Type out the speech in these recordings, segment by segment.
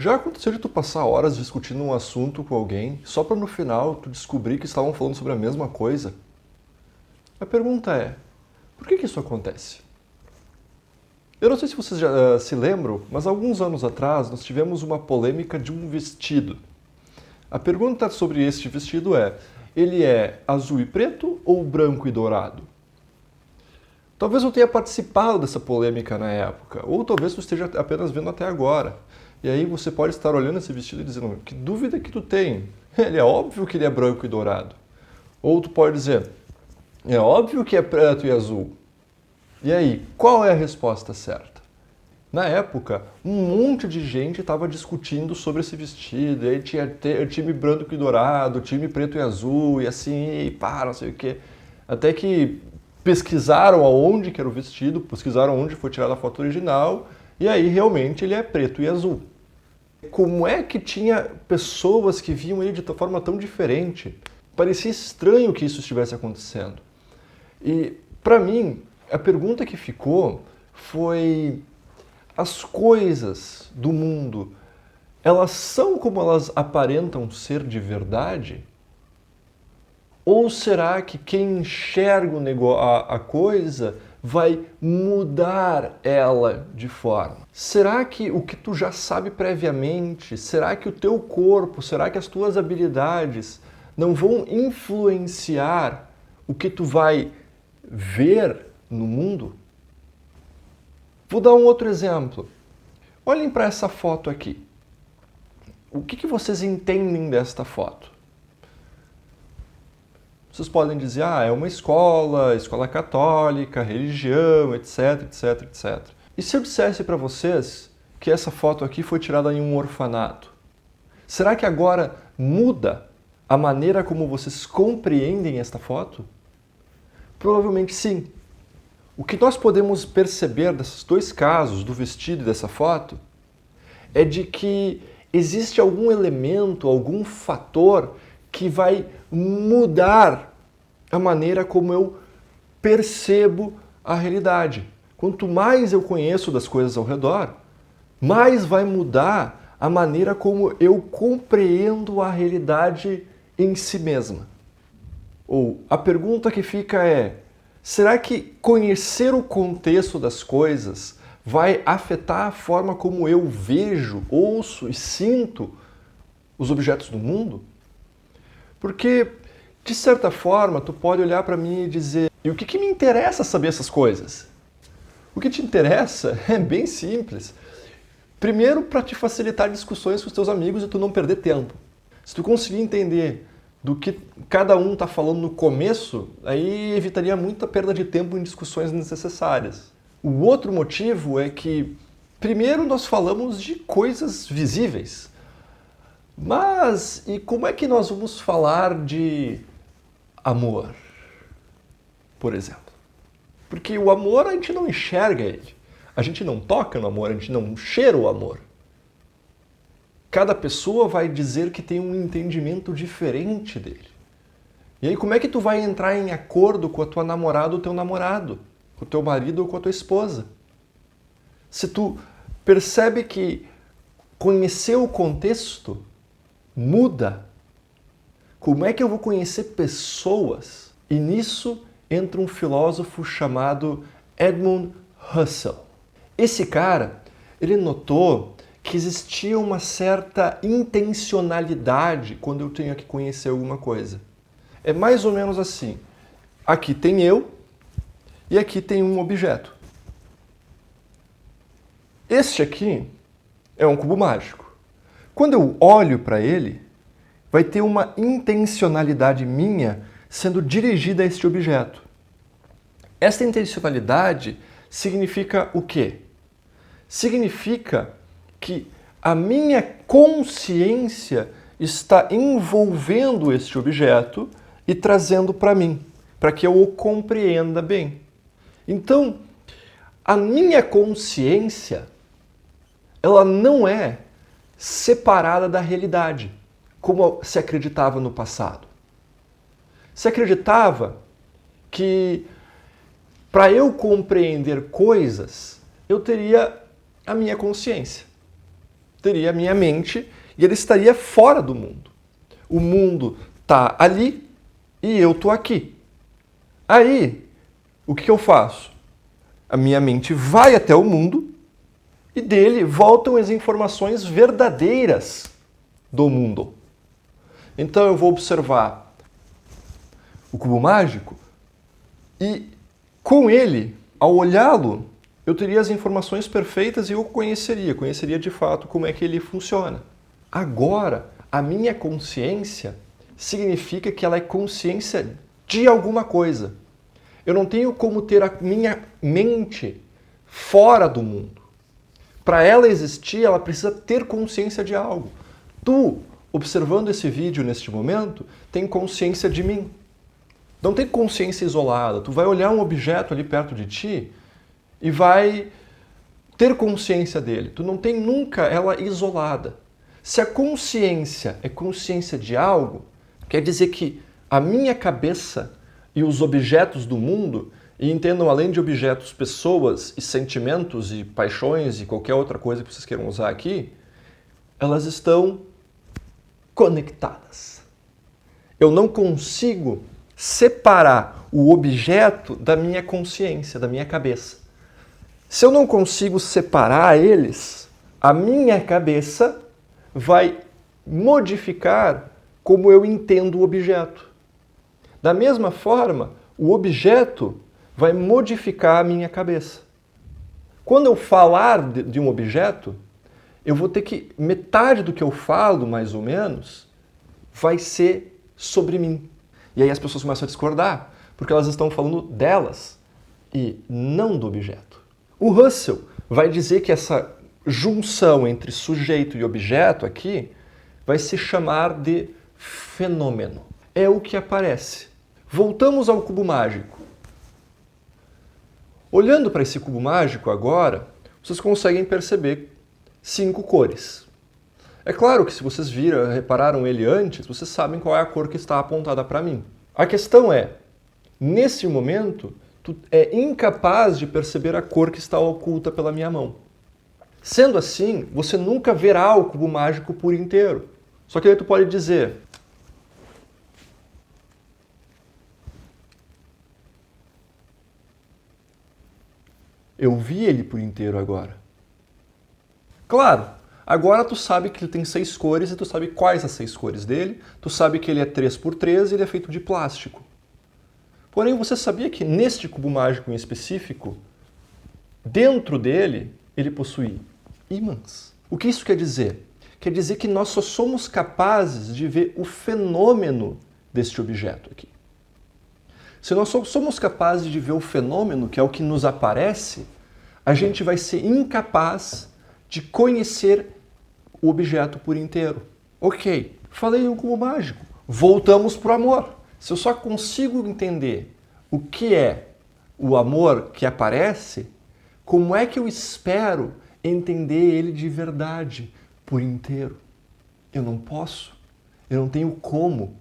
Já aconteceu de tu passar horas discutindo um assunto com alguém só para no final tu descobrir que estavam falando sobre a mesma coisa? A pergunta é, por que isso acontece? Eu não sei se vocês já se lembram, mas alguns anos atrás nós tivemos uma polêmica de um vestido. A pergunta sobre este vestido é, ele é azul e preto ou branco e dourado? Talvez eu tenha participado dessa polêmica na época, ou talvez tu esteja apenas vendo até agora. E aí você pode estar olhando esse vestido e dizendo, que dúvida que tu tem? Ele é óbvio que ele é branco e dourado. Ou tu pode dizer, é óbvio que é preto e azul. E aí, qual é a resposta certa? Na época, um monte de gente estava discutindo sobre esse vestido, e aí tinha time branco e dourado, time preto e azul, e assim, e pá, não sei o quê. Até que pesquisaram aonde que era o vestido, pesquisaram onde foi tirada a foto original, e aí realmente ele é preto e azul. Como é que tinha pessoas que viam ele de forma tão diferente? Parecia estranho que isso estivesse acontecendo. E, para mim, a pergunta que ficou foi: as coisas do mundo, elas são como elas aparentam ser de verdade? Ou será que quem enxerga a coisa vai mudar ela de forma? Será que o que tu já sabe previamente, será que o teu corpo, será que as tuas habilidades não vão influenciar o que tu vai ver no mundo? Vou dar um outro exemplo. Olhem para essa foto aqui. O que vocês entendem desta foto? Vocês podem dizer, é uma escola católica, religião, etc, etc, etc. E se eu dissesse para vocês que essa foto aqui foi tirada em um orfanato? Será que agora muda a maneira como vocês compreendem esta foto? Provavelmente sim. O que nós podemos perceber desses dois casos, do vestido e dessa foto, é de que existe algum elemento, algum fator que vai mudar a maneira como eu percebo a realidade. Quanto mais eu conheço das coisas ao redor, mais vai mudar a maneira como eu compreendo a realidade em si mesma. Ou a pergunta que fica é, será que conhecer o contexto das coisas vai afetar a forma como eu vejo, ouço e sinto os objetos do mundo? Porque, de certa forma, tu pode olhar para mim e dizer, e o que me interessa saber essas coisas? O que te interessa é bem simples. Primeiro, para te facilitar discussões com os teus amigos e tu não perder tempo. Se tu conseguir entender do que cada um está falando no começo, aí evitaria muita perda de tempo em discussões desnecessárias. O outro motivo é que, primeiro, nós falamos de coisas visíveis. Mas, e como é que nós vamos falar de amor, por exemplo? Porque o amor a gente não enxerga ele. A gente não toca no amor, a gente não cheira o amor. Cada pessoa vai dizer que tem um entendimento diferente dele. E aí como é que tu vai entrar em acordo com a tua namorada ou teu namorado? Com o teu marido ou com a tua esposa? Se tu percebe que conhecer o contexto muda, como é que eu vou conhecer pessoas? E nisso entra um filósofo chamado Edmund Husserl. Esse cara, ele notou que existia uma certa intencionalidade quando eu tenho que conhecer alguma coisa. É mais ou menos assim. Aqui tem eu e aqui tem um objeto. Este aqui é um cubo mágico. Quando eu olho para ele, vai ter uma intencionalidade minha sendo dirigida a este objeto. Esta intencionalidade significa o quê? Significa que a minha consciência está envolvendo este objeto e trazendo para mim, para que eu o compreenda bem. Então, a minha consciência, ela não é separada da realidade, como se acreditava no passado. Se acreditava que para eu compreender coisas, eu teria a minha consciência. teria a minha mente e ele estaria fora do mundo. O mundo está ali e eu estou aqui. Aí, o que eu faço? A minha mente vai até o mundo e dele voltam as informações verdadeiras do mundo. Então eu vou observar o cubo mágico e com ele, ao olhá-lo, eu teria as informações perfeitas e eu conheceria de fato como é que ele funciona. Agora, a minha consciência significa que ela é consciência de alguma coisa. Eu não tenho como ter a minha mente fora do mundo. Para ela existir, ela precisa ter consciência de algo. Tu, observando esse vídeo neste momento, tem consciência de mim. Não tem consciência isolada. Tu vai olhar um objeto ali perto de ti e vai ter consciência dele. Tu não tem nunca ela isolada. Se a consciência é consciência de algo, quer dizer que a minha cabeça e os objetos do mundo, e entendam além de objetos, pessoas e sentimentos e paixões e qualquer outra coisa que vocês queiram usar aqui, elas estão conectadas. Eu não consigo separar o objeto da minha consciência, da minha cabeça. Se eu não consigo separar eles, a minha cabeça vai modificar como eu entendo o objeto. Da mesma forma, o objeto vai modificar a minha cabeça. Quando eu falar de um objeto, eu vou ter que, metade do que eu falo, mais ou menos, vai ser sobre mim. E aí as pessoas começam a discordar, porque elas estão falando delas e não do objeto. O Russell vai dizer que essa junção entre sujeito e objeto aqui vai se chamar de fenômeno. É o que aparece. Voltamos ao cubo mágico. Olhando para esse cubo mágico agora, vocês conseguem perceber 5 cores. É claro que se vocês repararam ele antes, vocês sabem qual é a cor que está apontada para mim. A questão é, nesse momento, tu é incapaz de perceber a cor que está oculta pela minha mão. Sendo assim, você nunca verá o cubo mágico por inteiro. Só que aí tu pode dizer: eu vi ele por inteiro agora. Claro, agora tu sabe que ele tem 6 cores e tu sabe quais as 6 cores dele, tu sabe que ele é 3x3 e ele é feito de plástico. Porém, você sabia que neste cubo mágico em específico, dentro dele, ele possui ímãs? O que isso quer dizer? Quer dizer que nós só somos capazes de ver o fenômeno deste objeto aqui. Se nós só somos capazes de ver o fenômeno, que é o que nos aparece, a gente vai ser incapaz de conhecer o objeto por inteiro. Ok, falei no cubo mágico. Voltamos para o amor. Se eu só consigo entender o que é o amor que aparece, como é que eu espero entender ele de verdade, por inteiro? Eu não posso. Eu não tenho como.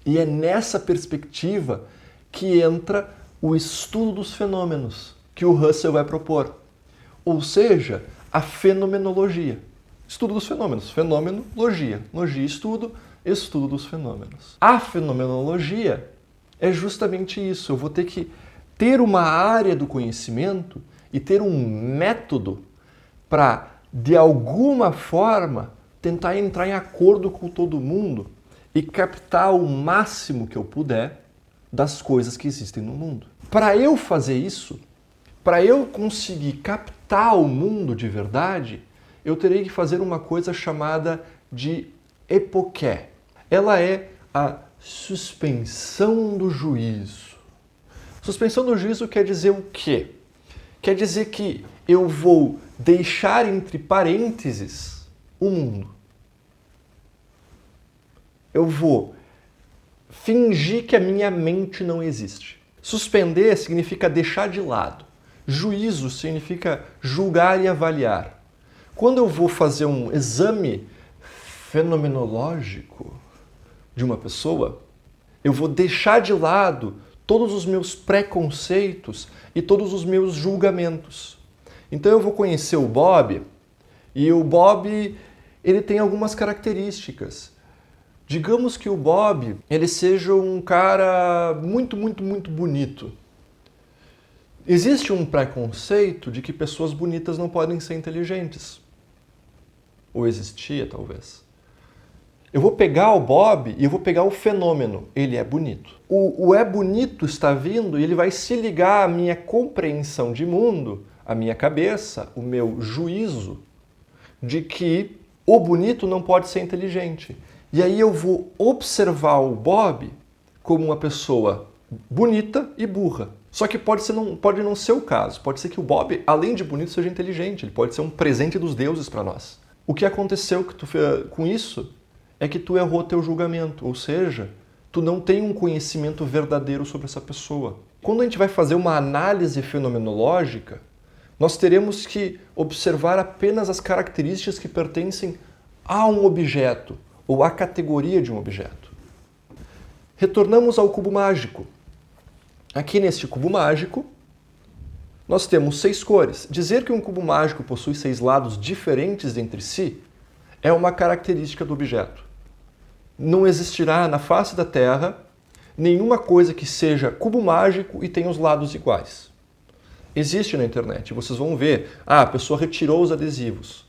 E é nessa perspectiva que entra o estudo dos fenômenos que o Russell vai propor. Ou seja, a fenomenologia. Estudo dos fenômenos. Fenomenologia. Logia, estudo dos fenômenos. A fenomenologia é justamente isso. Eu vou ter que ter uma área do conhecimento e ter um método para, de alguma forma, tentar entrar em acordo com todo mundo e captar o máximo que eu puder das coisas que existem no mundo. Para eu fazer isso, para eu conseguir captar o mundo de verdade, eu terei que fazer uma coisa chamada de epoché. Ela é a suspensão do juízo. Suspensão do juízo quer dizer o quê? Quer dizer que eu vou deixar entre parênteses o mundo. Eu vou fingir que a minha mente não existe. Suspender significa deixar de lado. Juízo significa julgar e avaliar. Quando eu vou fazer um exame fenomenológico de uma pessoa, eu vou deixar de lado todos os meus preconceitos e todos os meus julgamentos. Então eu vou conhecer o Bob E o Bob, ele tem algumas características. Digamos que o Bob, ele seja um cara muito bonito. Existe um preconceito de que pessoas bonitas não podem ser inteligentes. Ou existia, talvez. Eu vou pegar o Bob e eu vou pegar o fenômeno. Ele é bonito. O é bonito está vindo e ele vai se ligar à minha compreensão de mundo, à minha cabeça, o meu juízo de que o bonito não pode ser inteligente. E aí eu vou observar o Bob como uma pessoa bonita e burra. Só que pode não ser o caso. Pode ser que o Bob, além de bonito, seja inteligente. Ele pode ser um presente dos deuses para nós. O que aconteceu com isso é que tu errou teu julgamento, ou seja, tu não tem um conhecimento verdadeiro sobre essa pessoa. Quando a gente vai fazer uma análise fenomenológica, nós teremos que observar apenas as características que pertencem a um objeto ou à categoria de um objeto. Retornamos ao cubo mágico. Aqui neste cubo mágico, nós temos 6 cores. Dizer que um cubo mágico possui 6 lados diferentes entre si é uma característica do objeto. Não existirá na face da Terra nenhuma coisa que seja cubo mágico e tenha os lados iguais. Existe na internet, vocês vão ver, a pessoa retirou os adesivos,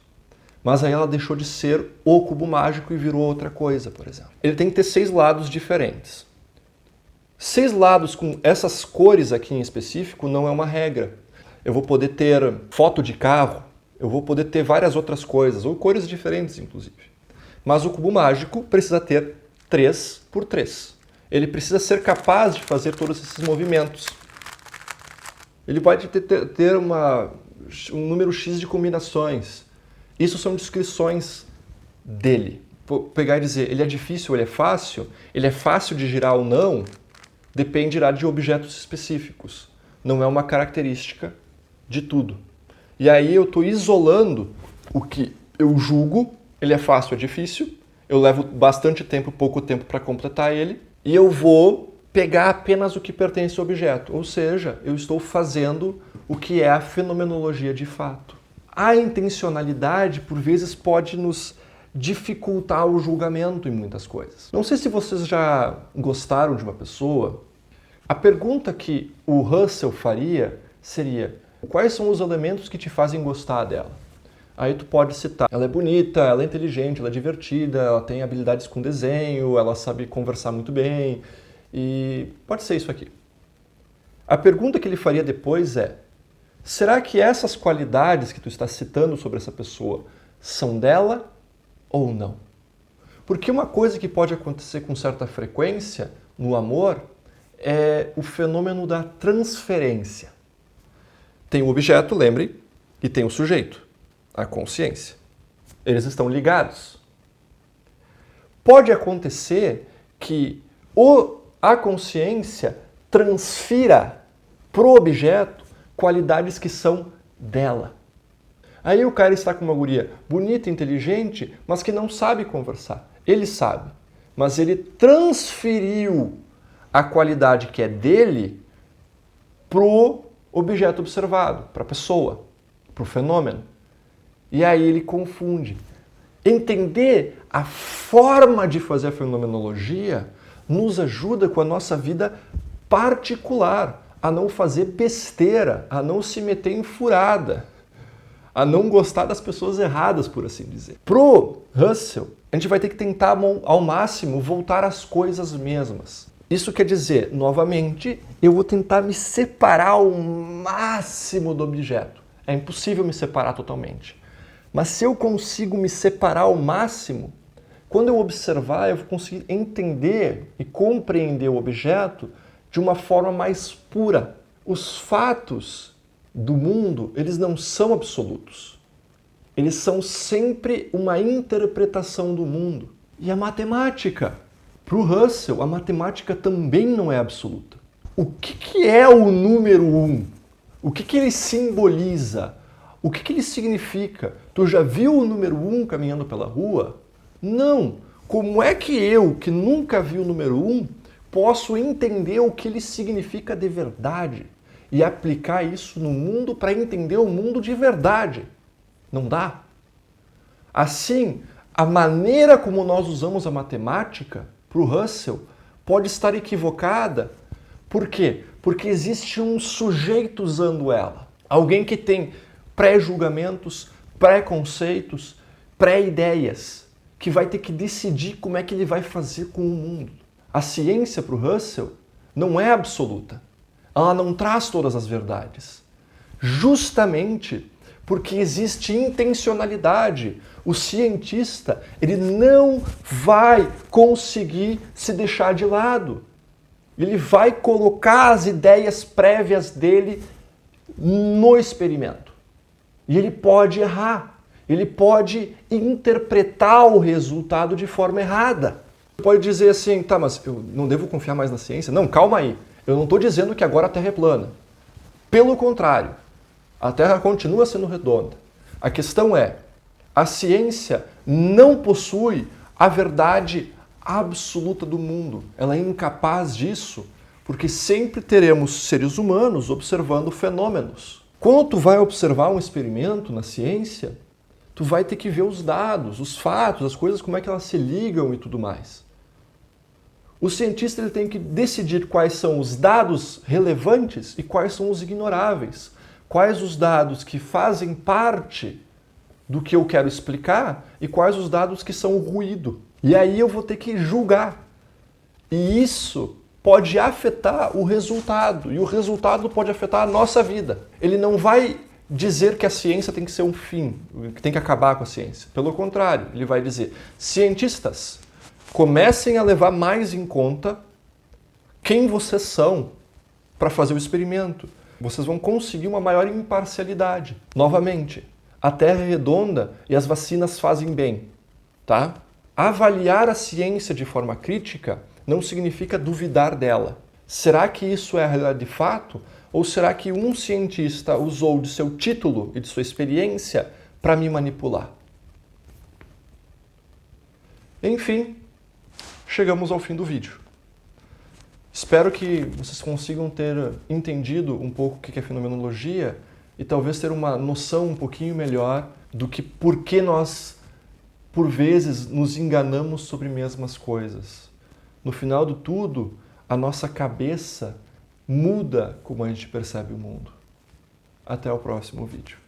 mas aí ela deixou de ser o cubo mágico e virou outra coisa, por exemplo. Ele tem que ter 6 lados diferentes. 6 lados com essas cores aqui em específico não é uma regra. Eu vou poder ter foto de carro, eu vou poder ter várias outras coisas, ou cores diferentes, inclusive. Mas o cubo mágico precisa ter 3 por 3. Ele precisa ser capaz de fazer todos esses movimentos. Ele pode ter um número X de combinações. Isso são descrições dele. Vou pegar e dizer, ele é difícil ou ele é fácil de girar ou não, dependerá de objetos específicos. Não é uma característica de tudo. E aí eu estou isolando o que eu julgo, ele é fácil ou difícil, eu levo bastante tempo, pouco tempo para completar ele, e eu vou pegar apenas o que pertence ao objeto. Ou seja, eu estou fazendo o que é a fenomenologia de fato. A intencionalidade, por vezes, pode nos dificultar o julgamento em muitas coisas. Não sei se vocês já gostaram de uma pessoa. A pergunta que o Russell faria seria: quais são os elementos que te fazem gostar dela? Aí tu pode citar, ela é bonita, ela é inteligente, ela é divertida, ela tem habilidades com desenho, ela sabe conversar muito bem, e pode ser isso aqui. A pergunta que ele faria depois é: será que essas qualidades que tu está citando sobre essa pessoa são dela ou não? Porque uma coisa que pode acontecer com certa frequência no amor é o fenômeno da transferência. Tem o objeto, lembre, e tem o sujeito, a consciência. Eles estão ligados. Pode acontecer que a consciência transfira para o objeto qualidades que são dela. Aí o cara está com uma guria bonita, inteligente, mas que não sabe conversar. Ele sabe, mas ele transferiu a qualidade que é dele pro objeto observado, para a pessoa, para o fenômeno. E aí ele confunde. Entender a forma de fazer a fenomenologia nos ajuda com a nossa vida particular, a não fazer besteira, a não se meter em furada, a não gostar das pessoas erradas, por assim dizer. Pro Russell, a gente vai ter que tentar ao máximo voltar às coisas mesmas. Isso quer dizer, novamente, eu vou tentar me separar ao máximo do objeto. É impossível me separar totalmente. Mas se eu consigo me separar ao máximo, quando eu observar, eu vou conseguir entender e compreender o objeto de uma forma mais pura. Os fatos do mundo, eles não são absolutos. Eles são sempre uma interpretação do mundo. E a matemática? Para o Russell, a matemática também não é absoluta. O que é o número 1? O que ele simboliza? O que ele significa? Tu já viu o número 1 caminhando pela rua? Não. Como é que eu, que nunca vi o número 1, posso entender o que ele significa de verdade e aplicar isso no mundo para entender o mundo de verdade? Não dá. Assim, a maneira como nós usamos a matemática para o Russell pode estar equivocada. Por quê? Porque existe um sujeito usando ela. Alguém que tem pré-julgamentos, pré-conceitos, pré-ideias, que vai ter que decidir como é que ele vai fazer com o mundo. A ciência para o Russell não é absoluta. Ela não traz todas as verdades. Justamente porque existe intencionalidade. O cientista, ele não vai conseguir se deixar de lado. Ele vai colocar as ideias prévias dele no experimento. E ele pode errar. Ele pode interpretar o resultado de forma errada. Pode dizer assim, tá, mas eu não devo confiar mais na ciência? Não, calma aí. Eu não estou dizendo que agora a Terra é plana. Pelo contrário, a Terra continua sendo redonda. A questão é, a ciência não possui a verdade absoluta do mundo. Ela é incapaz disso, porque sempre teremos seres humanos observando fenômenos. Quando tu vai observar um experimento na ciência, tu vai ter que ver os dados, os fatos, as coisas, como é que elas se ligam e tudo mais. O cientista ele tem que decidir quais são os dados relevantes e quais são os ignoráveis. Quais os dados que fazem parte do que eu quero explicar e quais os dados que são ruído. E aí eu vou ter que julgar. E isso pode afetar o resultado. E o resultado pode afetar a nossa vida. Ele não vai dizer que a ciência tem que ser um fim, que tem que acabar com a ciência. Pelo contrário, ele vai dizer, cientistas, comecem a levar mais em conta quem vocês são para fazer o experimento. Vocês vão conseguir uma maior imparcialidade. Novamente, a Terra é redonda e as vacinas fazem bem, tá? Avaliar a ciência de forma crítica não significa duvidar dela. Será que isso é a realidade de fato? Ou será que um cientista usou de seu título e de sua experiência para me manipular? Enfim, chegamos ao fim do vídeo. Espero que vocês consigam ter entendido um pouco o que é fenomenologia e talvez ter uma noção um pouquinho melhor do que por que nós, por vezes, nos enganamos sobre mesmas coisas. No final de tudo, a nossa cabeça muda como a gente percebe o mundo. Até o próximo vídeo.